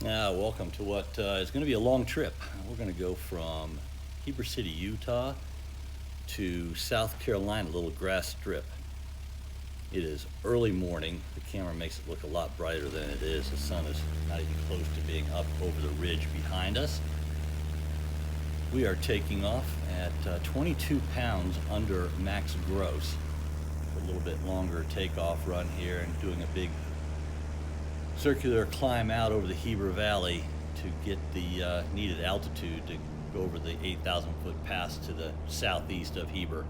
Welcome to what is going to be a long trip. We're going to go from Heber City, Utah to South Carolina, a little grass strip. It is early morning. The camera makes it look a lot brighter than it is. The sun is not even close to being up over the ridge behind us. We are taking off at 22 pounds under max gross. A little bit longer takeoff run here and doing a big circular climb out over the Heber Valley to get the needed altitude to go over the 8,000 foot pass to the southeast of Heber.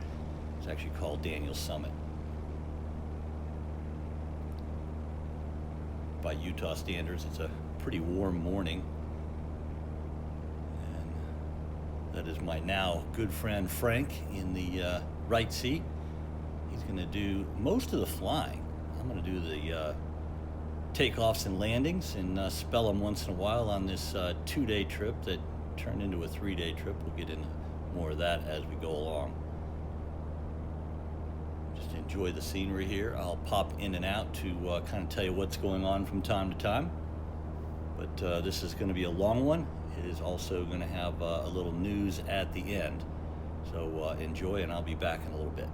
It's actually called Daniels Summit. By Utah standards, it's a pretty warm morning. And that is my now good friend Frank in the right seat. He's going to do most of the flying. I'm going to do the takeoffs and landings and spell them once in a while on this 2-day trip that turned into a 3-day trip. We'll get into more of that as we go along. Just enjoy the scenery here. I'll pop in and out to kind of tell you what's going on from time to time. But this is going to be a long one. It is also going to have a little news at the end. So enjoy, and I'll be back in a little bit.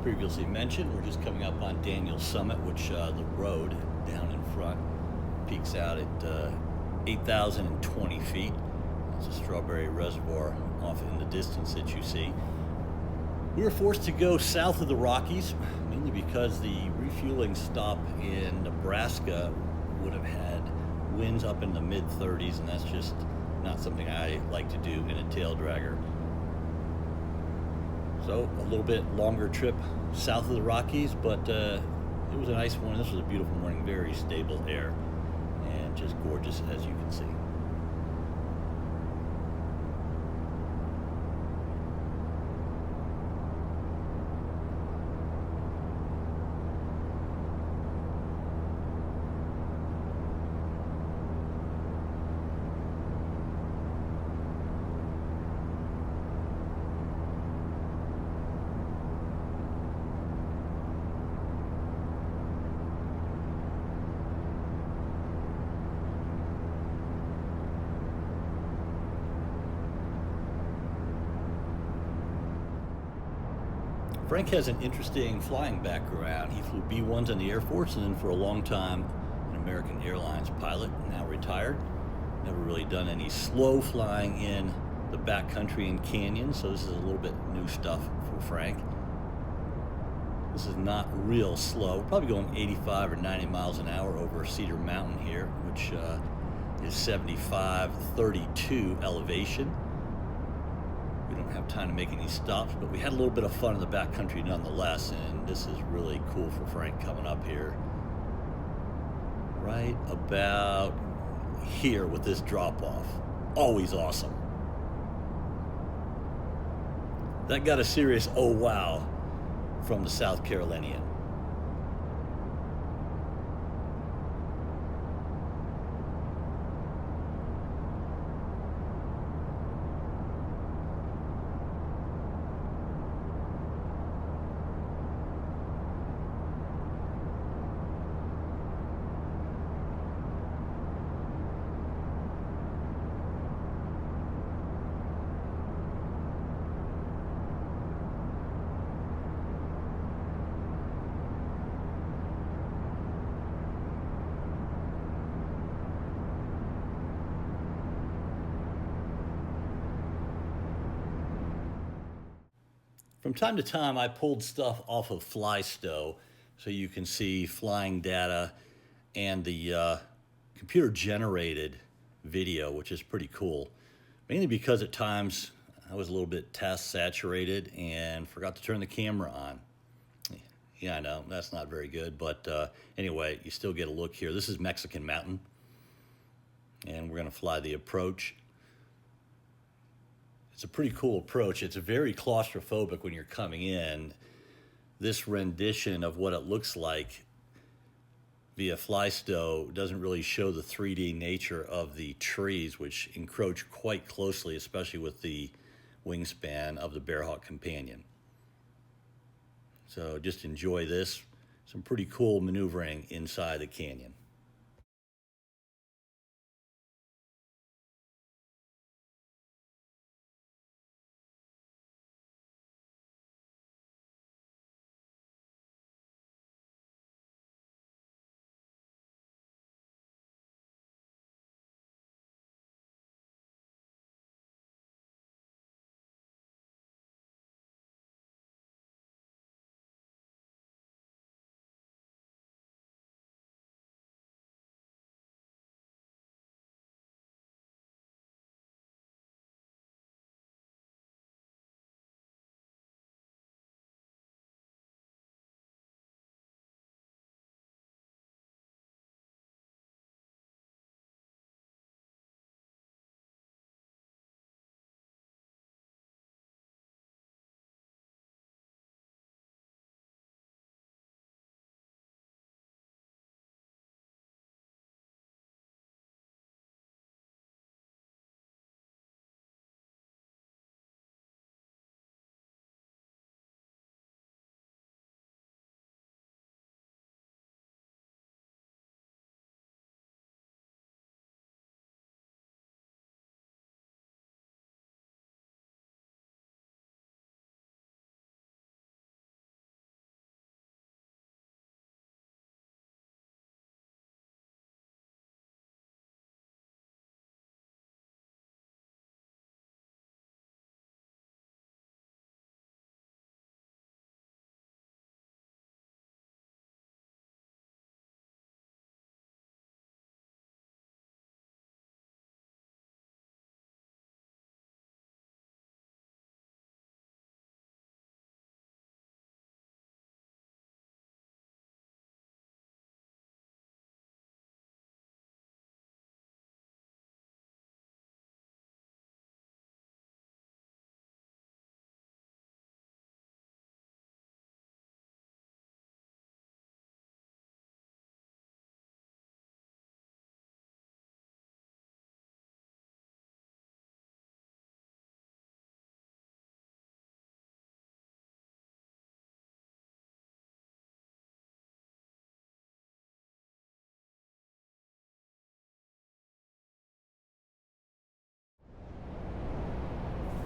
previously mentioned, we're just coming up on Daniel's Summit, which the road down in front peaks out at 8,020 feet. It's a strawberry reservoir off in the distance that you see. We were forced to go south of the Rockies, mainly because the refueling stop in Nebraska would have had winds up in the mid-30s, and that's just not something I like to do in a tail dragger. So a little bit longer trip south of the Rockies, but it was a nice one. This was a beautiful morning, very stable air, and just gorgeous as you can see. Frank has an interesting flying background. He flew B-1s in the Air Force and then for a long time an American Airlines pilot, now retired. Never really done any slow flying in the backcountry and canyons, so this is a little bit new stuff for Frank. This is not real slow. We're probably going 85 or 90 miles an hour over Cedar Mountain here, which is 7532 elevation. We don't have time to make any stops, but we had a little bit of fun in the backcountry nonetheless, and this is really cool for Frank coming up here. Right about here with this drop-off. Always awesome. That got a serious oh wow from the South Carolinian. From time to time, I pulled stuff off of FlyStow so you can see flying data and the computer-generated video, which is pretty cool. Mainly because at times I was a little bit task saturated and forgot to turn the camera on. Yeah, I know, that's not very good, but anyway, you still get a look here. This is Mexican Mountain, and we're gonna fly the approach. It's a pretty cool approach. It's very claustrophobic when you're coming in. This rendition of what it looks like via FlyStow doesn't really show the 3D nature of the trees, which encroach quite closely, especially with the wingspan of the Bearhawk companion. So just enjoy this. Some pretty cool maneuvering inside the canyon.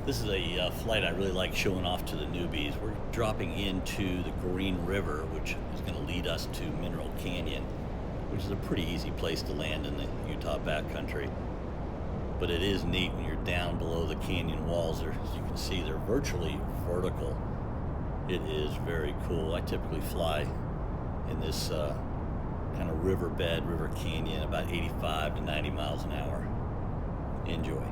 This is a flight I really like showing off to the newbies. We're dropping into the Green River, which is going to lead us to Mineral Canyon, which is a pretty easy place to land in the Utah backcountry. But it is neat when you're down below the canyon walls. As you can see, they're virtually vertical. It is very cool. I typically fly in this kind of river canyon about 85 to 90 miles an hour. Enjoy.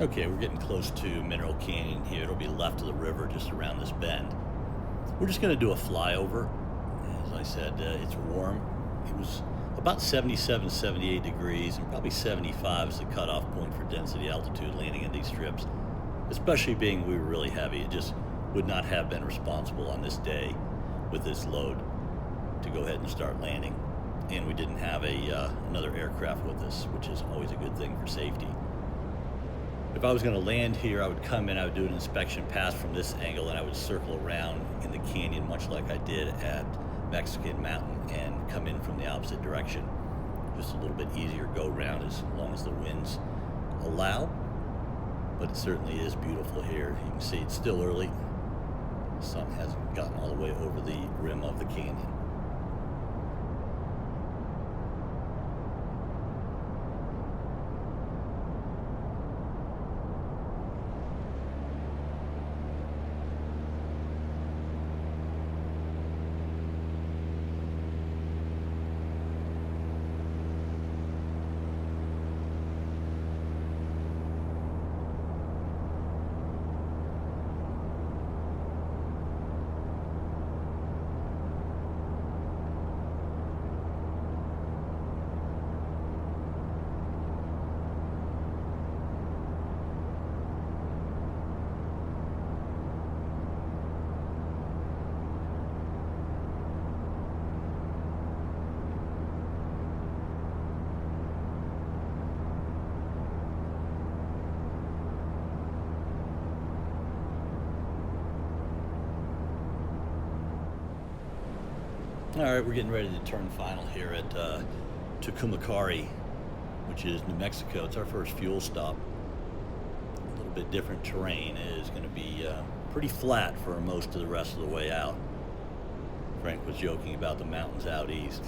Okay, we're getting close to Mineral Canyon here. It'll be left of the river just around this bend. We're just going to do a flyover. As I said, it's warm. It was about 77, 78 degrees, and probably 75 is the cutoff point for density altitude landing in these strips, especially being we were really heavy. It just would not have been responsible on this day with this load to go ahead and start landing. And we didn't have another aircraft with us, which is always a good thing for safety. If I was going to land here, I would come in, I would do an inspection pass from this angle, and I would circle around in the canyon much like I did at Mexican Mountain and come in from the opposite direction. Just a little bit easier go around as long as the winds allow, but it certainly is beautiful here. You can see it's still early. The sun hasn't gotten all the way over the rim of the canyon. All right, we're getting ready to turn final here at Tucumcari, which is New Mexico. It's our first fuel stop. A little bit different terrain. It is going to be pretty flat for most of the rest of the way out. Frank was joking about the mountains out east.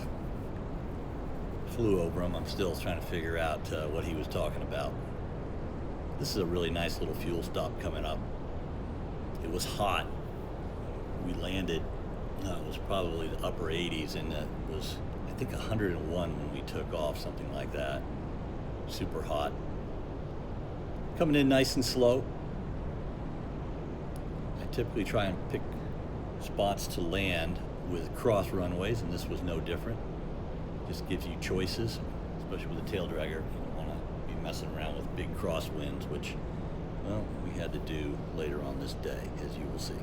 Flew over them. I'm still trying to figure out what he was talking about. This is a really nice little fuel stop coming up. It was hot. We landed. It was probably the upper 80s, and it was, I think, 101 when we took off, something like that. Super hot. Coming in nice and slow. I typically try and pick spots to land with cross runways, and this was no different. Just gives you choices, especially with a tail dragger. You don't want to be messing around with big crosswinds, which, well, we had to do later on this day, as you will see.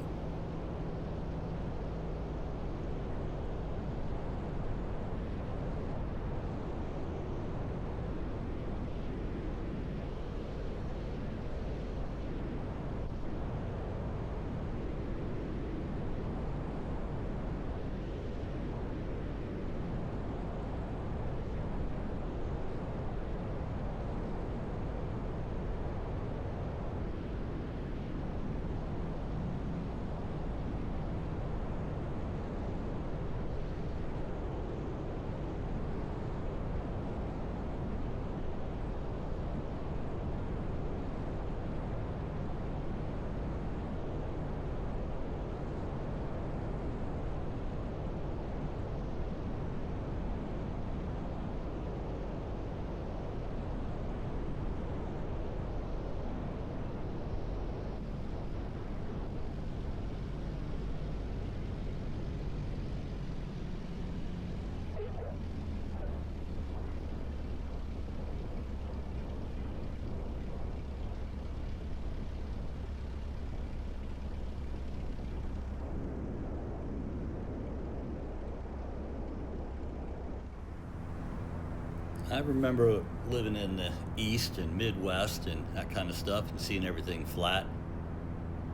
I remember living in the East and Midwest and that kind of stuff and seeing everything flat.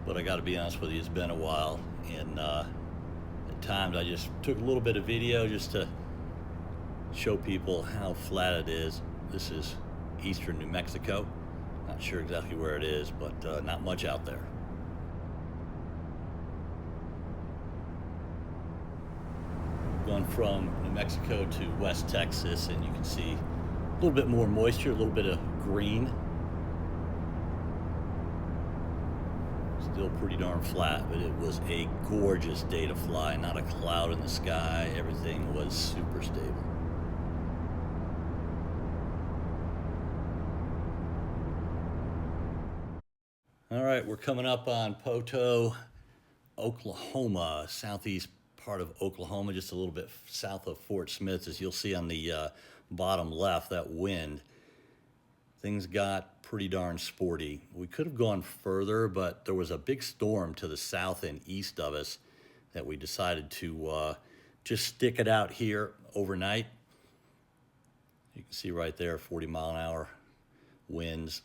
But I got to be honest with you, it's been a while. And at times I just took a little bit of video just to show people how flat it is. This is eastern New Mexico. Not sure exactly where it is, but not much out there. Going from New Mexico to West Texas, and you can see a little bit more moisture, a little bit of green. Still pretty darn flat, but it was a gorgeous day to fly. Not a cloud in the sky. Everything was super stable. All right, we're coming up on Poto, Oklahoma, southeast part of Oklahoma, just a little bit south of Fort Smith. As you'll see on the bottom left, that wind, things got pretty darn sporty. We could have gone further, but there was a big storm to the south and east of us that we decided to just stick it out here overnight. You can see right there, 40-mile-an-hour winds,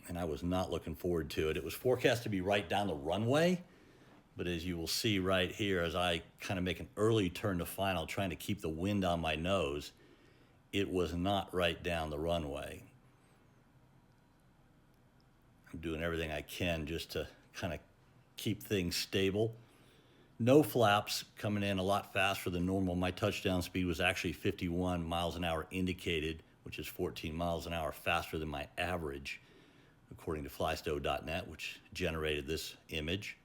and I was not looking forward to it. It was forecast to be right down the runway, but as you will see right here, as I kind of make an early turn to final, trying to keep the wind on my nose, it was not right down the runway. I'm doing everything I can just to kind of keep things stable. No flaps, coming in a lot faster than normal. My touchdown speed was actually 51 miles an hour indicated, which is 14 miles an hour faster than my average, according to flystow.net, which generated this image.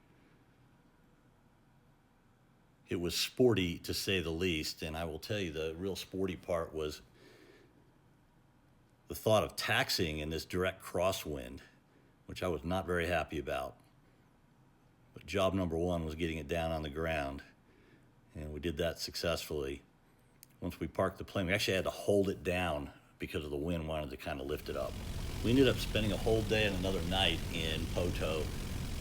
It was sporty, to say the least, and I will tell you the real sporty part was the thought of taxiing in this direct crosswind, which I was not very happy about. But job number one was getting it down on the ground, and we did that successfully. Once we parked the plane, we actually had to hold it down because of the wind wanted to kind of lift it up. We ended up spending a whole day and another night in Poto,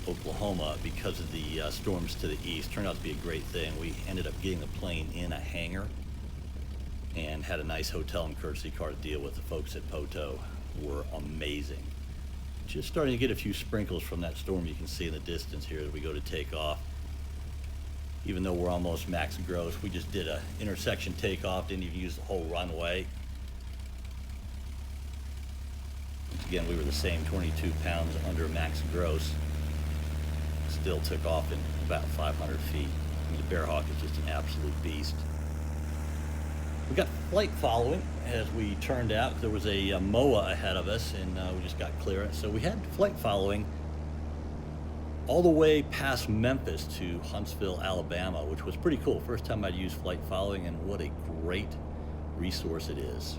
Oklahoma, because of the storms to the east. Turned out to be a great thing. We ended up getting the plane in a hangar and had a nice hotel and courtesy car to deal with. The folks at Poto were amazing. Just starting to get a few sprinkles from that storm you can see in the distance here as we go to take off. Even though we're almost max gross, we just did a intersection takeoff, didn't even use the whole runway. Once again, we were the same 22 pounds under max gross. Still took off in about 500 feet. I mean, the Bearhawk is just an absolute beast. We got flight following as we turned out. There was a MOA ahead of us, and we just got clearance. So we had flight following all the way past Memphis to Huntsville, Alabama, which was pretty cool. First time I'd used flight following, and what a great resource it is.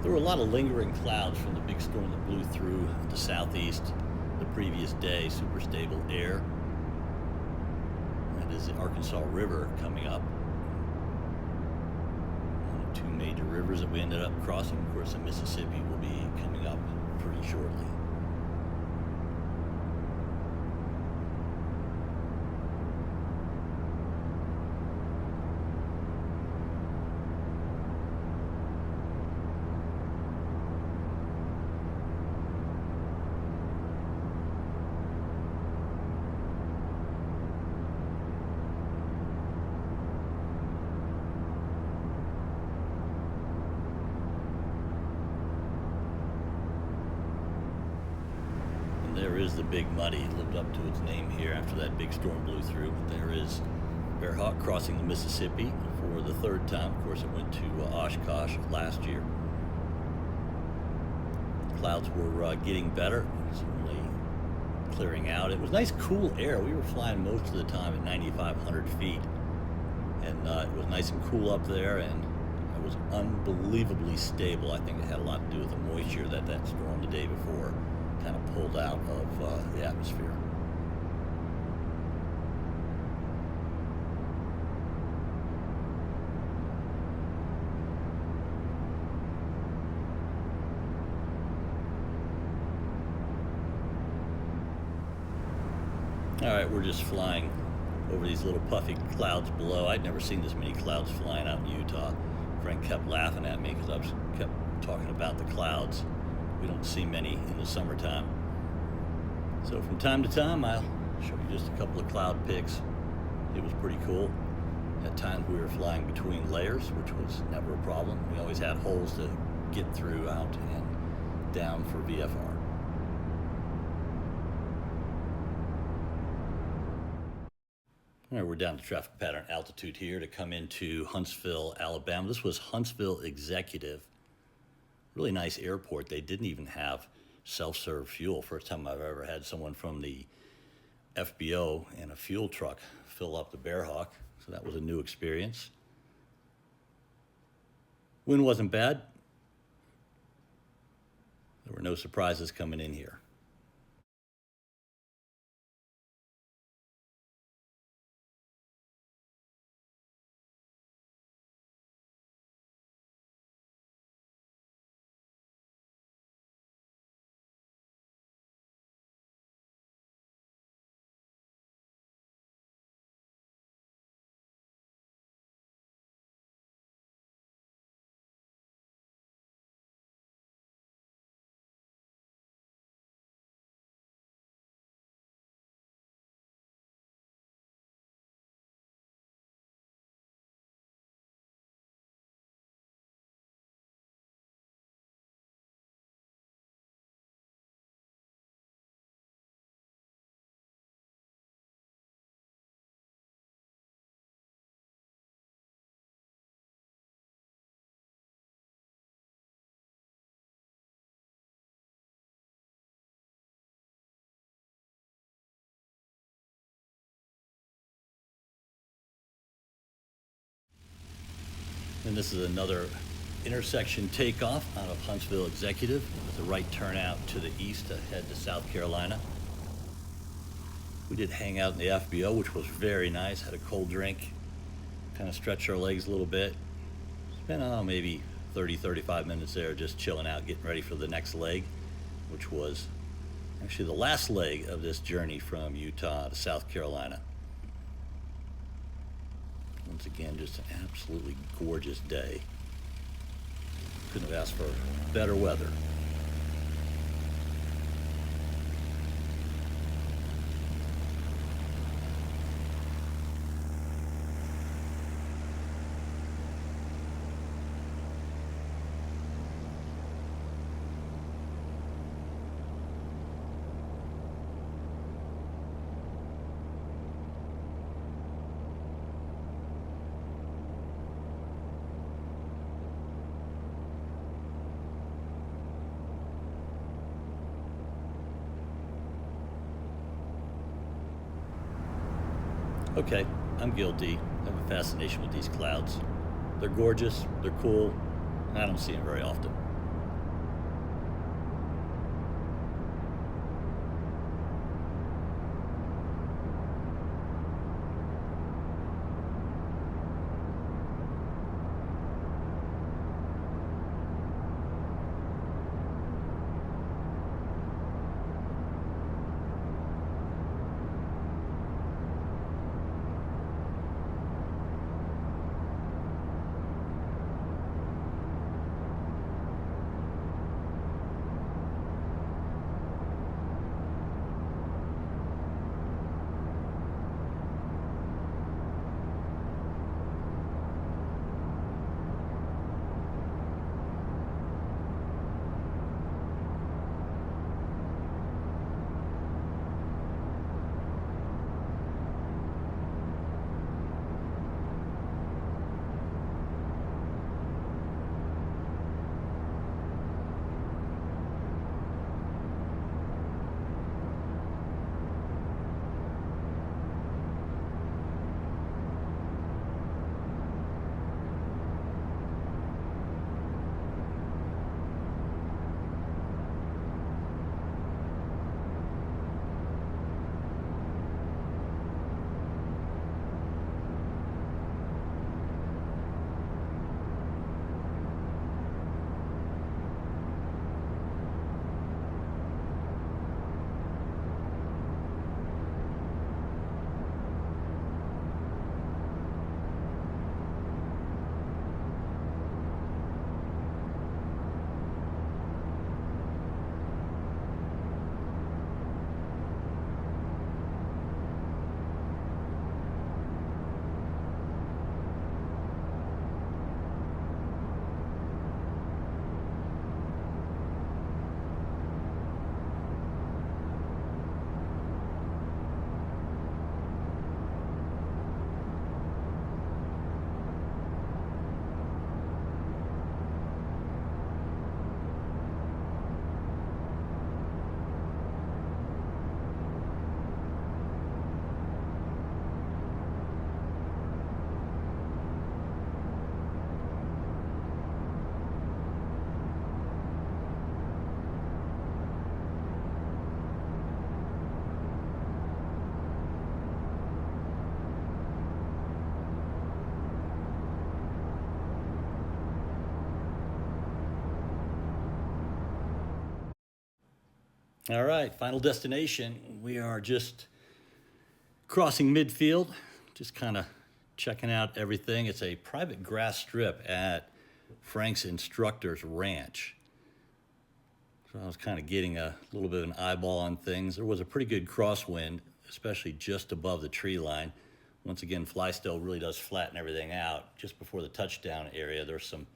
There were a lot of lingering clouds from the big storm that blew through the southeast the previous day. Super stable air. That is the Arkansas River coming up. One of two major rivers that we ended up crossing. Of course, the Mississippi will be coming up pretty shortly. There is the Big Muddy. It lived up to its name here after that big storm blew through. But there is Bearhawk crossing the Mississippi for the third time. Of course, it went to Oshkosh last year. Clouds were getting better, certainly clearing out. It was nice, cool air. We were flying most of the time at 9,500 feet. And it was nice and cool up there, and it was unbelievably stable. I think it had a lot to do with the moisture that storm the day before kind of pulled out of the atmosphere. All right, we're just flying over these little puffy clouds below. I'd never seen this many clouds flying out in Utah. Frank kept laughing at me because I kept talking about the clouds. We don't see many in the summertime. So from time to time, I'll show you just a couple of cloud pics. It was pretty cool. At times we were flying between layers, which was never a problem. We always had holes to get through out and down for VFR. All right, we're down to traffic pattern altitude here to come into Huntsville, Alabama. This was Huntsville Executive. Really nice airport. They didn't even have self-serve fuel. First time I've ever had someone from the FBO in a fuel truck fill up the Bearhawk. So that was a new experience. Wind wasn't bad. There were no surprises coming in here. And this is another intersection takeoff out of Huntsville Executive with a right turnout to the east to head to South Carolina. We did hang out in the FBO, which was very nice. Had a cold drink, kind of stretched our legs a little bit. Spent maybe 35 minutes there just chilling out, getting ready for the next leg, which was actually the last leg of this journey from Utah to South Carolina. Once again, just an absolutely gorgeous day. Couldn't have asked for better weather. Okay, I'm guilty. I have a fascination with these clouds. They're gorgeous, they're cool, and I don't see them very often. All right, final destination. We are just crossing midfield, just kind of checking out everything. It's a private grass strip at Frank's instructor's ranch. So I was kind of getting a little bit of an eyeball on things. There was a pretty good crosswind, especially just above the tree line. Once again, Flystyle really does flatten everything out. Just before the touchdown area, there's some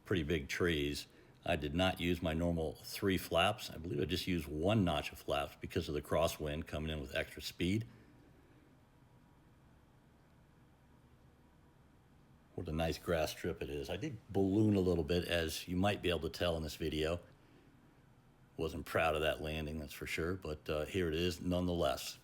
pretty big trees. I did not use my normal 3 flaps. I believe I just used 1 notch of flaps because of the crosswind coming in with extra speed. What a nice grass strip it is. I did balloon a little bit, as you might be able to tell in this video. Wasn't proud of that landing, that's for sure, but here it is nonetheless.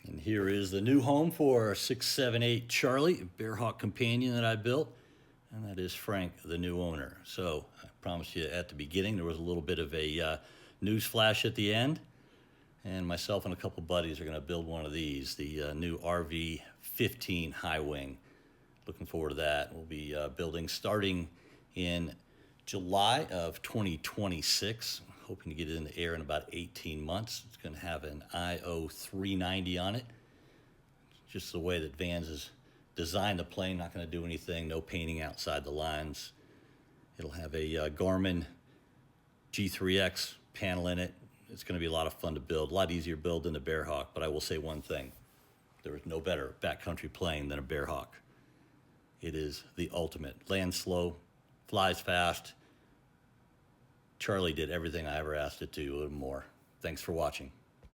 And here is the new home for 678 Charlie, Bearhawk companion that I built. And that is Frank, the new owner. So I promised you at the beginning there was a little bit of a news flash at the end. And myself and a couple buddies are going to build one of these, the new RV-15 high wing. Looking forward to that. We'll be building starting in July of 2026. Hoping to get it in the air in about 18 months. It's going to have an IO 390 on it. Just the way that Vans has designed the plane, not going to do anything, no painting outside the lines. It'll have a Garmin G3X panel in it. It's going to be a lot of fun to build, a lot easier build than the Bearhawk, but I will say one thing. There is no better backcountry plane than a Bearhawk. It is the ultimate. Lands slow, flies fast. Charlie did everything I ever asked it to, a little more. Thanks for watching.